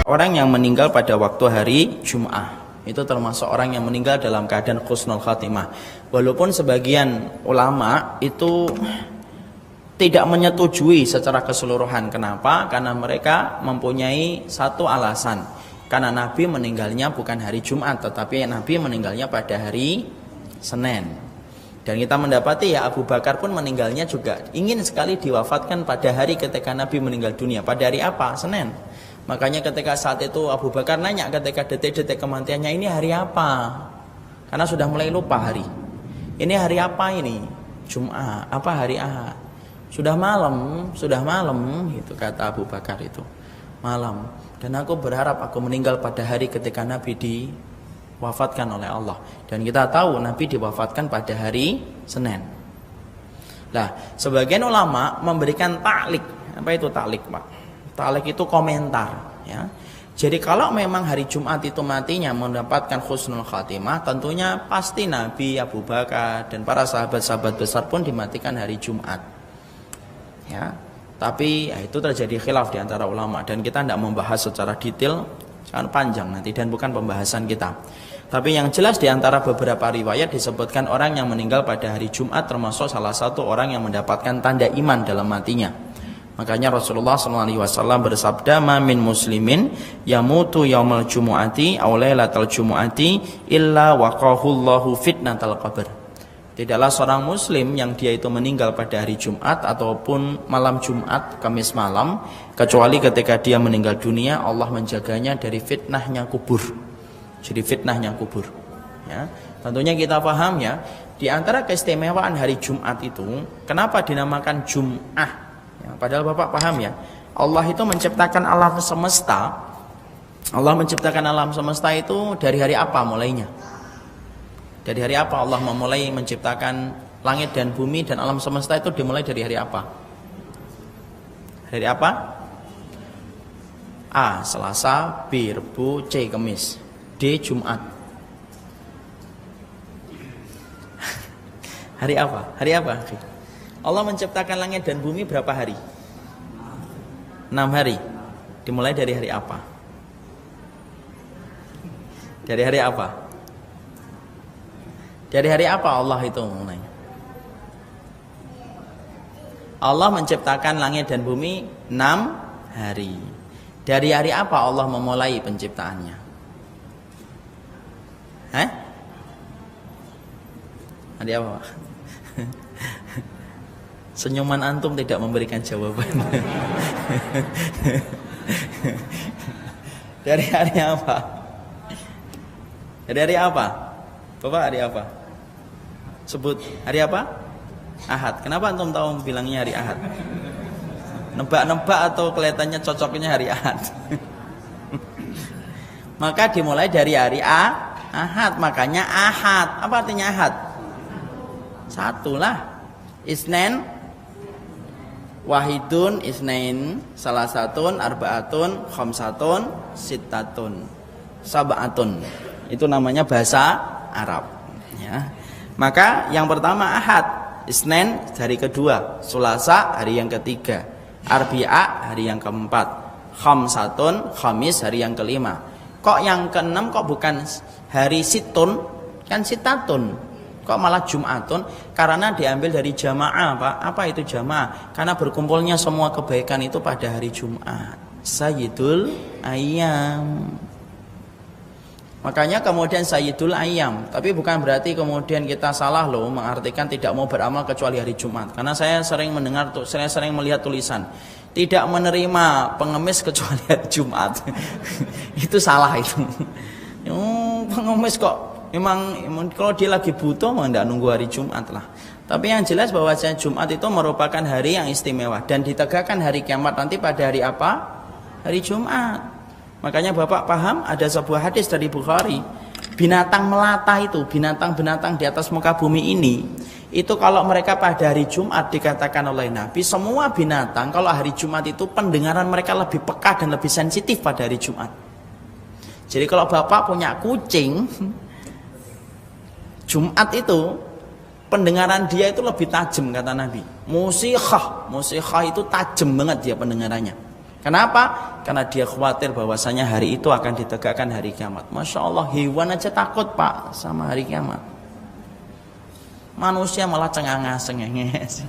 Orang yang meninggal pada waktu hari Jum'ah itu termasuk orang yang meninggal dalam keadaan husnul khatimah. Walaupun sebagian ulama itu tidak menyetujui secara keseluruhan. Kenapa? Karena mereka mempunyai satu alasan. Karena Nabi meninggalnya bukan hari Jumat, tetapi Nabi meninggalnya pada hari Senin. Dan kita mendapati ya Abu Bakar pun meninggalnya juga ingin sekali diwafatkan pada hari ketika Nabi meninggal dunia. Pada hari apa? Senin. Makanya ketika saat itu Abu Bakar nanya ketika detik-detik kematiannya, ini hari apa? Karena sudah mulai lupa hari. Ini hari apa ini? Jumat, apa hari Ahad? Sudah malam, itu kata Abu Bakar itu. Malam. Dan aku berharap aku meninggal pada hari ketika Nabi diwafatkan oleh Allah. Dan kita tahu Nabi diwafatkan pada hari Senin. Nah, sebagian ulama memberikan ta'liq. Apa itu ta'liq, Pak? Ta'liq itu komentar, ya. Jadi kalau memang hari Jumat itu matinya mendapatkan husnul khatimah, tentunya pasti Nabi, Abu Bakar dan para sahabat-sahabat besar pun dimatikan hari Jumat. Ya. Tapi ya, itu terjadi khilaf di antara ulama dan kita tidak membahas secara detail, sangat panjang nanti dan bukan pembahasan kita. Tapi yang jelas di antara beberapa riwayat disebutkan orang yang meninggal pada hari Jumat termasuk salah satu orang yang mendapatkan tanda iman dalam matinya. Makanya Rasulullah SAW bersabda, "Ma min muslimin yamutu yaumal jumu'ati aw lailatal jumu'ati illa waqahullahu fitnatal qabr." Tidaklah seorang muslim yang dia itu meninggal pada hari Jumat ataupun malam Jumat, Kamis malam, kecuali ketika dia meninggal dunia Allah menjaganya dari fitnahnya kubur. Jadi fitnahnya kubur. Ya, tentunya kita paham ya, di antara keistimewaan hari Jumat itu, kenapa dinamakan Jum'ah? Ya, padahal Bapak paham ya, Allah itu menciptakan alam semesta. Allah menciptakan alam semesta itu dari hari apa mulainya? Dari hari apa Allah memulai menciptakan langit dan bumi dan alam semesta itu dimulai dari hari apa? Dari apa? A. Selasa, B. Rebu, C. Kamis, D. Jumat. Hari apa? Hari apa? Allah menciptakan langit dan bumi berapa hari? 6 hari. Dimulai dari hari apa? Dari hari apa? Dari hari apa Allah itu mulai? Allah menciptakan langit dan bumi 6 hari. Dari hari apa Allah memulai penciptaannya? Hah? Hari apa? Senyuman antum tidak memberikan jawaban. Dari hari apa? Dari hari apa? Bapak hari apa? Sebut hari apa? Ahad. Kenapa antum tahu bilangnya hari Ahad? Nebak-nebak atau kelihatannya cocoknya hari Ahad? Maka dimulai dari hari Ahad. Makanya Ahad. Apa artinya Ahad? Satulah. Isnen, wahidun, isnain, salasatun, arbaatun, khamsatun, sittatun, sab'atun. Itu namanya bahasa Arab, ya. Maka yang pertama Ahad, Isnen hari kedua, Sulasa hari yang ketiga, Arbi'a hari yang keempat, Khamsatun, Khamis hari yang kelima. Kok yang keenam kok bukan hari Situn? Kan Sittatun. Kok malah Jumatun? Karena diambil dari jamaah, Pak. Apa itu jamaah? Karena berkumpulnya semua kebaikan itu pada hari Jumat. Sayyidul Ayyam. Makanya kemudian Sayyidul Ayyam. Tapi bukan berarti kemudian kita salah loh mengartikan tidak mau beramal kecuali hari Jumat. Karena saya sering mendengar, saya sering melihat tulisan tidak menerima pengemis kecuali hari Jumat. Itu salah itu. Pengemis kok memang kalau dia lagi butuh memang tidak nunggu hari Jumat lah. Tapi yang jelas bahwa Jumat itu merupakan hari yang istimewa dan ditegakkan hari kiamat nanti pada hari apa? Hari Jumat. Makanya Bapak paham ada sebuah hadis dari Bukhari, binatang melata itu, binatang-binatang di atas muka bumi ini, itu kalau mereka pada hari Jumat dikatakan oleh Nabi, semua binatang kalau hari Jumat itu pendengaran mereka lebih peka dan lebih sensitif pada hari Jumat. Jadi kalau Bapak punya kucing, Jumat itu pendengaran dia itu lebih tajam kata Nabi. Musikhah itu tajam banget dia pendengarannya. Kenapa? Karena dia khawatir bahwasanya hari itu akan ditegakkan hari kiamat. Masya Allah, hewan aja takut Pak sama hari kiamat. Manusia malah cengenges.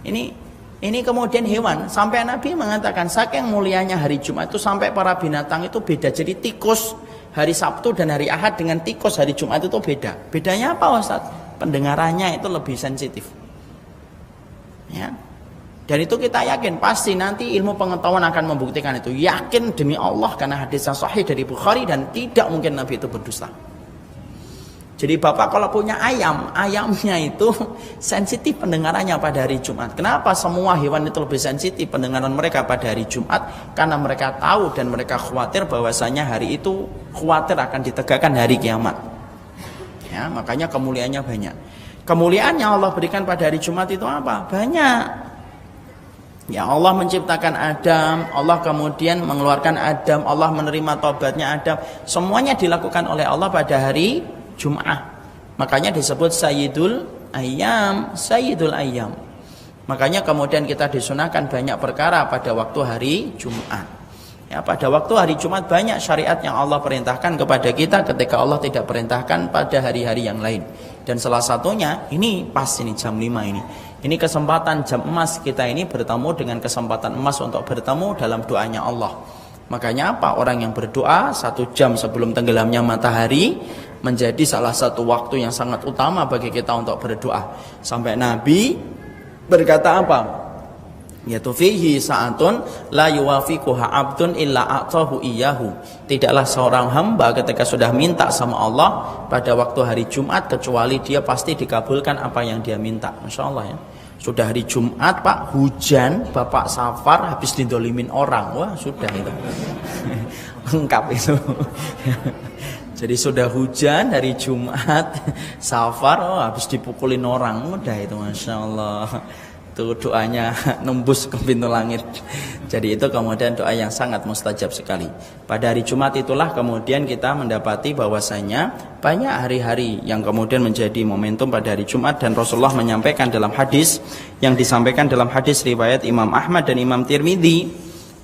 Ini kemudian hewan. Sampai Nabi mengatakan saking mulianya hari Jumat itu sampai para binatang itu beda. Jadi tikus hari Sabtu dan hari Ahad dengan tikus hari Jumat itu beda. Bedanya apa Ustaz? Pendengarannya itu lebih sensitif. Ya. Dan itu kita yakin pasti nanti ilmu pengetahuan akan membuktikan itu. Yakin demi Allah karena hadis yang sahih dari Bukhari dan tidak mungkin Nabi itu berdusta. Jadi Bapak kalau punya ayam, ayamnya itu sensitif pendengarannya pada hari Jumat. Kenapa semua hewan itu lebih sensitif pendengaran mereka pada hari Jumat? Karena mereka tahu dan mereka khawatir bahwasanya hari itu khawatir akan ditegakkan hari kiamat. Ya, makanya kemuliaannya banyak. Kemuliaan yang Allah berikan pada hari Jumat itu apa? Banyak. Ya Allah menciptakan Adam, Allah kemudian mengeluarkan Adam, Allah menerima taubatnya Adam. Semuanya dilakukan oleh Allah pada hari Jum'ah. Makanya disebut Sayyidul Ayyam, Sayyidul Ayyam. Makanya kemudian kita disunahkan banyak perkara pada waktu hari Jumat. Ya, pada waktu hari Jumat banyak syariat yang Allah perintahkan kepada kita ketika Allah tidak perintahkan pada hari-hari yang lain. Dan salah satunya ini pas ini jam 5 ini. Ini kesempatan jam emas kita ini bertemu dengan kesempatan emas untuk bertemu dalam doanya Allah. Makanya apa? Orang yang berdoa 1 jam sebelum tenggelamnya matahari menjadi salah satu waktu yang sangat utama bagi kita untuk berdoa. Sampai Nabi berkata apa? Yaitu fihi sa'atun la yuwafiquha 'abdun illa a'tahu iyyahu. Tidaklah seorang hamba ketika sudah minta sama Allah pada waktu hari Jumat kecuali dia pasti dikabulkan apa yang dia minta. Masya Allah ya. Sudah hari Jumat Pak, hujan, Bapak safar, habis didolimin orang. Wah sudah itu. Lengkap itu. Jadi sudah hujan hari Jumat, safar, habis dipukulin orang. Udah itu Masya Allah. Itu doanya nembus ke pintu langit. Jadi itu kemudian doa yang sangat mustajab sekali. Pada hari Jumat itulah kemudian kita mendapati bahwasanya banyak hari-hari yang kemudian menjadi momentum pada hari Jumat. Dan Rasulullah menyampaikan dalam hadis yang disampaikan dalam hadis riwayat Imam Ahmad dan Imam Tirmidzi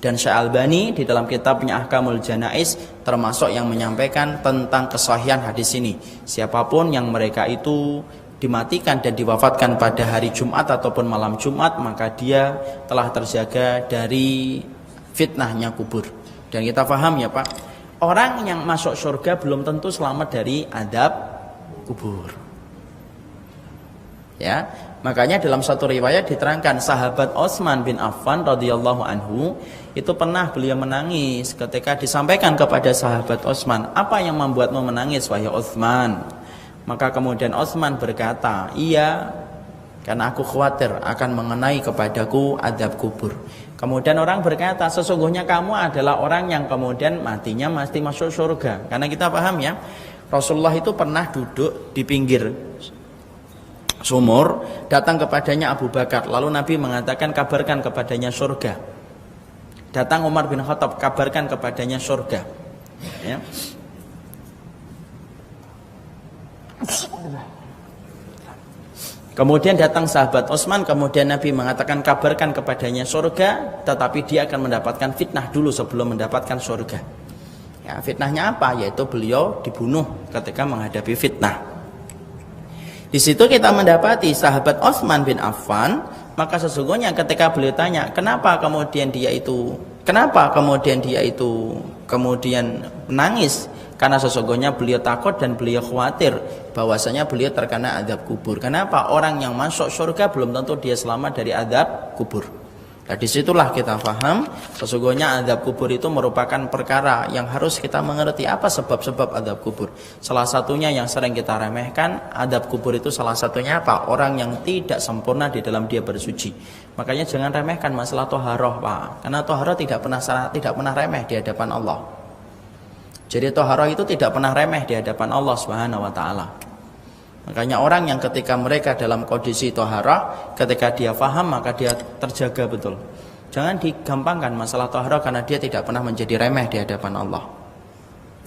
dan Syalbani di dalam kitabnya Ahkamul Janaiz termasuk yang menyampaikan tentang kesahihan hadis ini. Siapapun yang mereka itu dimatikan dan diwafatkan pada hari Jumat ataupun malam Jumat, maka dia telah terjaga dari fitnahnya kubur. Dan kita paham ya Pak, orang yang masuk surga belum tentu selamat dari adab kubur. Ya, makanya dalam satu riwayat diterangkan sahabat Utsman bin Affan radhiyallahu anhu itu pernah beliau menangis ketika disampaikan kepada sahabat Utsman, apa yang membuatmu menangis wahai Utsman? Maka kemudian Utsman berkata, iya, karena aku khawatir akan mengenai kepadaku adab kubur. Kemudian orang berkata, sesungguhnya kamu adalah orang yang kemudian matinya mesti masuk surga. Karena kita paham ya, Rasulullah itu pernah duduk di pinggir sumur, datang kepadanya Abu Bakar. Lalu Nabi mengatakan, kabarkan kepadanya surga. Datang Umar bin Khattab, kabarkan kepadanya surga. Ya. Kemudian datang sahabat Utsman, kemudian Nabi mengatakan kabarkan kepadanya surga, tetapi dia akan mendapatkan fitnah dulu sebelum mendapatkan surga. Ya, fitnahnya apa? Yaitu beliau dibunuh ketika menghadapi fitnah. Di situ kita mendapati sahabat Utsman bin Affan, maka sesungguhnya ketika beliau tanya, kenapa kemudian dia itu menangis? Karena sesungguhnya beliau takut dan beliau khawatir bahwasanya beliau terkena azab kubur. Kenapa? Orang yang masuk surga belum tentu dia selamat dari azab kubur. Nah disitulah kita paham sesungguhnya azab kubur itu merupakan perkara yang harus kita mengerti apa sebab-sebab azab kubur. Salah satunya yang sering kita remehkan, azab kubur itu salah satunya apa? Orang yang tidak sempurna di dalam dia bersuci. Makanya jangan remehkan masalah toharoh Pak. Karena toharoh tidak pernah remeh di hadapan Allah. Jadi toharoh itu tidak pernah remeh di hadapan Allah Subhanahu wa taala. Makanya orang yang ketika mereka dalam kondisi toharoh, ketika dia faham maka dia terjaga betul. Jangan digampangkan masalah toharoh karena dia tidak pernah menjadi remeh di hadapan Allah.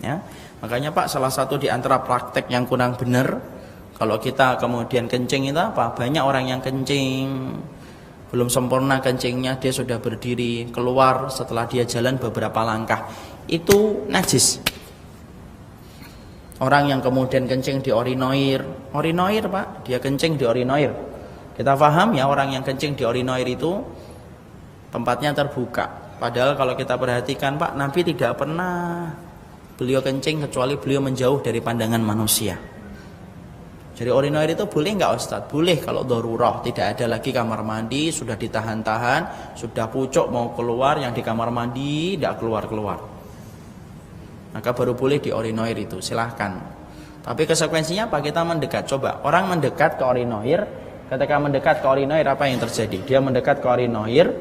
Ya. Makanya Pak, salah satu di antara praktek yang kurang benar kalau kita kemudian kencing itu apa? Banyak orang yang kencing belum sempurna kencingnya dia sudah berdiri keluar setelah dia jalan beberapa langkah, itu najis. Orang yang kemudian kencing di orinoir Pak, dia kencing di orinoir. Kita paham ya, orang yang kencing di orinoir itu tempatnya terbuka. Padahal kalau kita perhatikan Pak, Nabi tidak pernah beliau kencing kecuali beliau menjauh dari pandangan manusia. Jadi orinoir itu boleh nggak Ustadz? Boleh kalau darurah, tidak ada lagi kamar mandi, sudah ditahan-tahan, sudah pucuk mau keluar, yang di kamar mandi tidak keluar-keluar, maka baru boleh di orinoir itu, silahkan. Tapi konsekuensinya apa? Kita mendekat. Coba orang mendekat ke orinoir, ketika mendekat ke orinoir apa yang terjadi? Dia mendekat ke orinoir,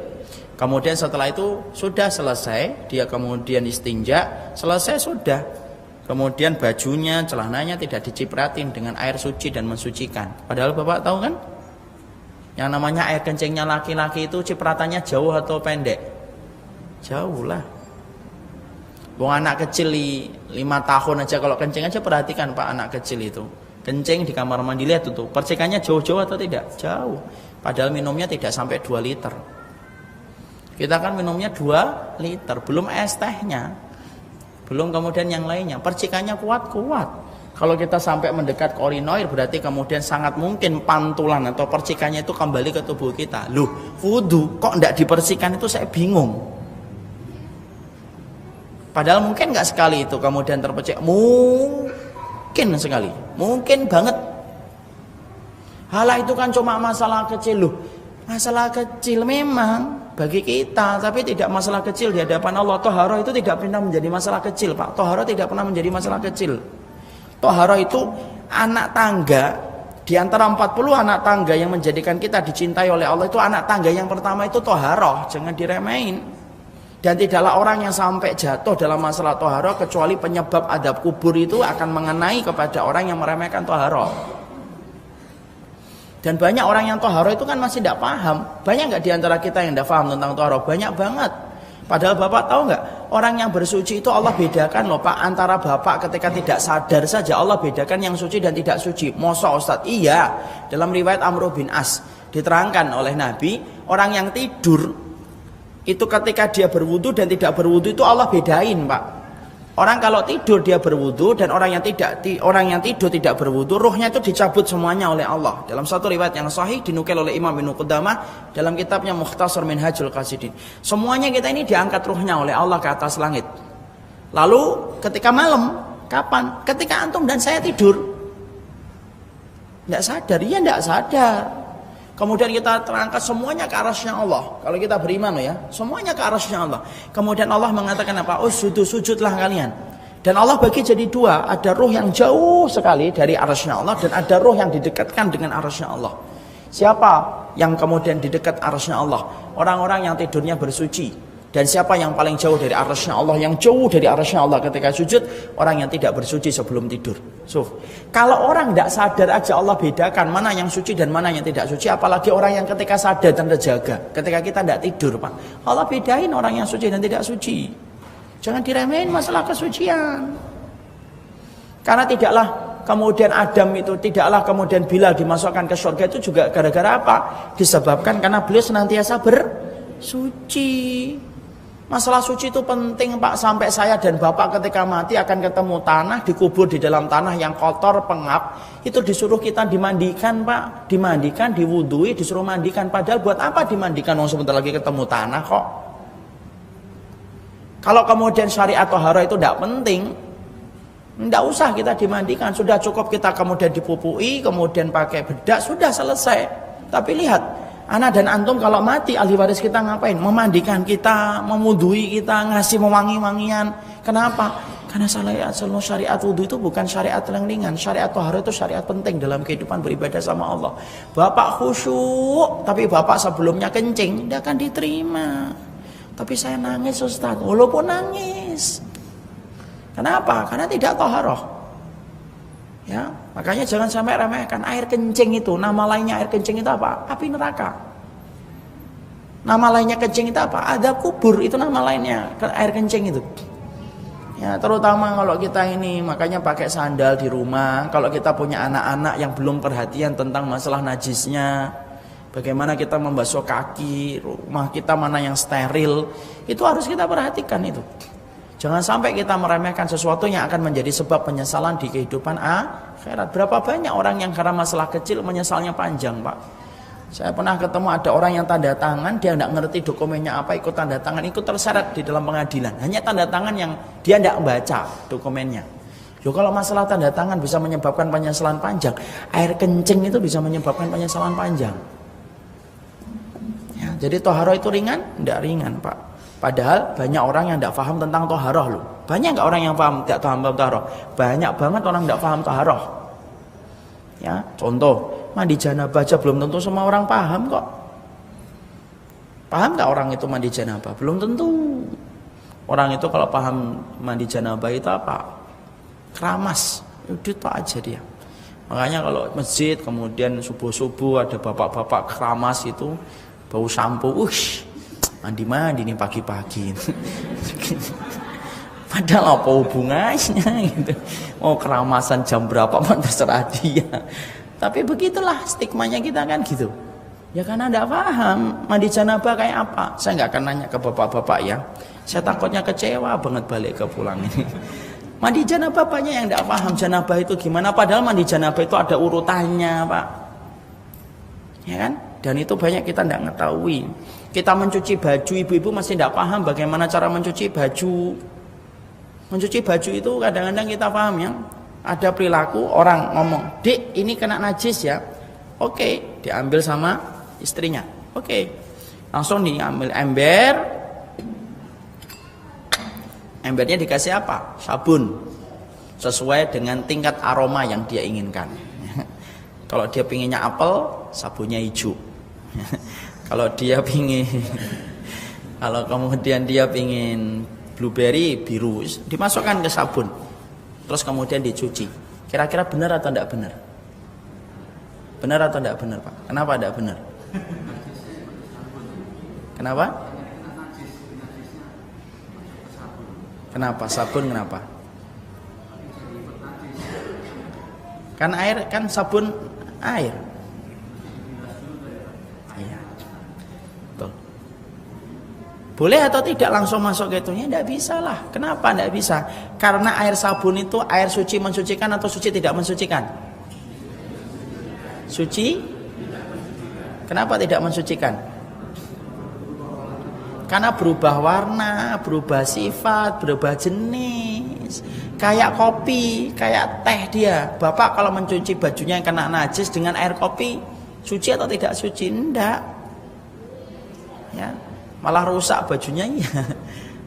kemudian setelah itu sudah selesai, dia kemudian istinja, selesai sudah. Kemudian bajunya, celananya tidak dicipratin dengan air suci dan mensucikan. Padahal Bapak tahu kan, yang namanya air kencingnya laki-laki itu cipratannya jauh atau pendek? Jauh lah. Wong anak kecil 5 tahun aja kalau kencing aja, perhatikan Pak, anak kecil itu kencing di kamar mandi, lihat tuh percikannya jauh-jauh atau tidak? Jauh. Padahal minumnya tidak sampai 2 liter. Kita kan minumnya 2 liter, belum es tehnya, belum kemudian yang lainnya, percikannya kuat-kuat. Kalau kita sampai mendekat ke orinoir, berarti kemudian sangat mungkin pantulan atau percikannya itu kembali ke tubuh kita. Loh, wudu kok tidak dipercikan, itu saya bingung. Padahal mungkin nggak sekali itu kemudian terpercik, mungkin sekali, mungkin banget. Halah itu kan cuma masalah kecil. Loh, masalah kecil memang bagi kita, tapi tidak masalah kecil di hadapan Allah. Toharoh itu tidak pernah menjadi masalah kecil Pak. Toharoh tidak pernah menjadi masalah kecil. Toharoh itu anak tangga. Di antara 40 anak tangga yang menjadikan kita dicintai oleh Allah, itu anak tangga yang pertama itu toharoh. Jangan diremehin. Dan tidaklah orang yang sampai jatuh dalam masalah toharoh kecuali penyebab adab kubur itu akan mengenai kepada orang yang meremehkan toharoh. Dan banyak orang yang toharoh itu kan masih tidak paham. Banyak nggak diantara kita yang tidak paham tentang toharoh? Banyak banget. Padahal Bapak tahu nggak, orang yang bersuci itu Allah bedakan loh Pak, antara Bapak ketika tidak sadar saja Allah bedakan yang suci dan tidak suci. Masa Ustadz? Iya. Dalam riwayat Amr bin As diterangkan oleh Nabi, orang yang tidur itu ketika dia berwudu dan tidak berwudu itu Allah bedain Pak. Orang kalau tidur dia berwudu, dan orang yang tidur tidak berwudu, ruhnya itu dicabut semuanya oleh Allah. Dalam satu riwayat yang sahih dinukil oleh Imam Ibnu Qudamah dalam kitabnya Mukhtasar Minhajul Qasidin. Semuanya kita ini diangkat ruhnya oleh Allah ke atas langit. Lalu ketika malam, kapan? Ketika antum dan saya tidur. Tidak sadar, ya tidak sadar. Kemudian kita terangkat semuanya ke arasnya Allah. Kalau kita beriman ya, semuanya ke arasnya Allah. Kemudian Allah mengatakan apa? Oh sujudlah kalian. Dan Allah bagi jadi dua. Ada ruh yang jauh sekali dari arasnya Allah, dan ada ruh yang didekatkan dengan arasnya Allah. Siapa yang kemudian didekat arasnya Allah? Orang-orang yang tidurnya bersuci. Dan siapa yang paling jauh dari arasnya Allah? Yang jauh dari arasnya Allah ketika sujud, orang yang tidak bersuci sebelum tidur. So, kalau orang tidak sadar aja Allah bedakan mana yang suci dan mana yang tidak suci, apalagi orang yang ketika sadar dan terjaga, ketika kita tidak tidur Pak, Allah bedain orang yang suci dan tidak suci. Jangan diremehin masalah kesucian. Karena tidaklah kemudian Adam itu, tidaklah kemudian Bilal dimasukkan ke surga itu juga gara-gara apa? Disebabkan karena beliau senantiasa bersuci. Masalah suci itu penting Pak, sampai saya dan Bapak ketika mati akan ketemu tanah, dikubur di dalam tanah yang kotor, pengap, itu disuruh kita dimandikan Pak, dimandikan, diwudui, disuruh mandikan. Padahal buat apa dimandikan? Sebentar lagi ketemu tanah kok. Kalau kemudian syariat toharoh itu tidak penting, tidak usah kita dimandikan, sudah cukup kita kemudian dipupui, kemudian pakai bedak, sudah selesai. Tapi lihat, anak dan antum kalau mati, ahli waris kita ngapain? Memandikan kita, memudui kita, ngasih mewangi-wangian. Kenapa? Karena syariat wudhu itu bukan syariat yang ringan. Syariat toharoh itu syariat penting dalam kehidupan beribadah sama Allah. Bapak khusyuk, tapi bapak sebelumnya kencing, tidak akan diterima. Tapi saya nangis Ustaz, walaupun nangis. Kenapa? Karena tidak toharoh. Ya, makanya jangan sampai remehkan air kencing itu. Nama lainnya air kencing itu apa? Api neraka. Nama lainnya kencing itu apa? Ada kubur, itu nama lainnya air kencing itu. Ya, terutama kalau kita ini makanya pakai sandal di rumah. Kalau kita punya anak-anak yang belum perhatian tentang masalah najisnya, Bagaimana kita membasuh kaki, rumah kita mana yang steril, itu harus kita perhatikan itu. Jangan sampai kita meremehkan sesuatu yang akan menjadi sebab penyesalan di kehidupan akhirat. Berapa banyak orang yang karena masalah kecil menyesalnya panjang, Pak. Saya pernah ketemu ada orang yang tanda tangan, dia tidak ngerti dokumennya apa, ikut tanda tangan, ikut terseret di dalam pengadilan. Hanya tanda tangan yang dia tidak baca dokumennya. Loh, kalau masalah tanda tangan bisa menyebabkan penyesalan panjang, air kencing itu bisa menyebabkan penyesalan panjang. Ya, jadi toharoh itu ringan? Tidak ringan, Pak. Padahal banyak orang yang tidak paham tentang toharoh loh. Banyak nggak orang yang paham tidak paham tentang toharoh? Banyak banget orang tidak paham toharoh. Ya, contoh mandi janabah aja belum tentu semua orang paham kok. Paham nggak orang itu mandi janabah? Belum tentu. Orang itu kalau paham mandi janabah itu apa? Keramas, itu aja dia. Makanya kalau masjid kemudian subuh-subuh ada bapak-bapak keramas itu bau sampo, mandi nih pagi-pagi. Padahal apa hubungannya gitu. Mau keramasan jam berapa pun terserah dia. Tapi begitulah stigmanya kita kan gitu. Ya karena tidak paham mandi janabah kayak apa. Saya nggak akan nanya ke bapak-bapak ya. Saya takutnya kecewa banget balik ke pulang ini. Mandi janabah banyak yang tidak paham janabah itu gimana. Padahal mandi janabah itu ada urutannya, Pak. Ya kan? Dan itu banyak kita tidak mengetahui. Kita mencuci baju, ibu-ibu masih tidak paham bagaimana cara mencuci baju. Mencuci baju itu kadang-kadang kita paham ya. Ada perilaku orang ngomong, "Dek, ini kena najis ya." Oke, diambil sama istrinya. Oke. Langsung diambil ember. Embernya dikasih apa? Sabun. Sesuai dengan tingkat aroma yang dia inginkan. Kalau dia pinginnya apel, sabunnya hijau. Kalau kemudian dia pingin blueberry, biru, dimasukkan ke sabun. Terus kemudian dicuci. Kira-kira benar atau tidak benar? Benar atau tidak benar, Pak? Kenapa tidak benar? Kenapa? Kenapa? Sabun kenapa? Kan air, kan sabun air. Iya. Betul. Boleh atau tidak langsung masuk ke itunya? Tidak bisa lah. Kenapa tidak bisa? Karena air sabun itu air suci mensucikan atau suci tidak mensucikan? Suci? Kenapa tidak mensucikan? Karena berubah warna, berubah sifat, berubah jenis. Kayak kopi, kayak teh dia. Bapak kalau mencuci bajunya yang kena najis dengan air kopi, suci atau tidak suci? Enggak. Ya, malah rusak bajunya ya.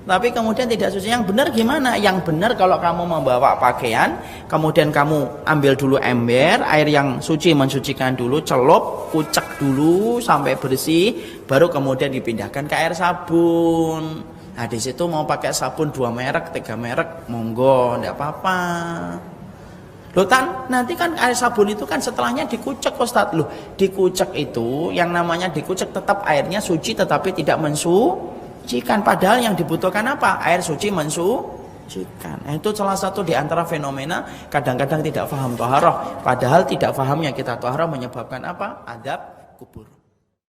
Tapi kemudian tidak suci. Yang benar gimana? Yang benar kalau kamu membawa pakaian, kemudian kamu ambil dulu ember, air yang suci mensucikan dulu, celup, kucek dulu sampai bersih, baru kemudian dipindahkan ke air sabun. Nah di situ mau pakai sabun 2 merek, 3 merek, monggo, tidak apa-apa. Loh nanti kan air sabun itu kan setelahnya dikucek Ustadz. Loh dikucek itu yang namanya dikucek tetap airnya suci tetapi tidak mensucikan. Padahal yang dibutuhkan apa? Air suci mensucikan. Nah, itu salah satu di antara fenomena kadang-kadang tidak paham toharoh. Padahal tidak pahamnya kita toharoh menyebabkan apa? Adab kubur.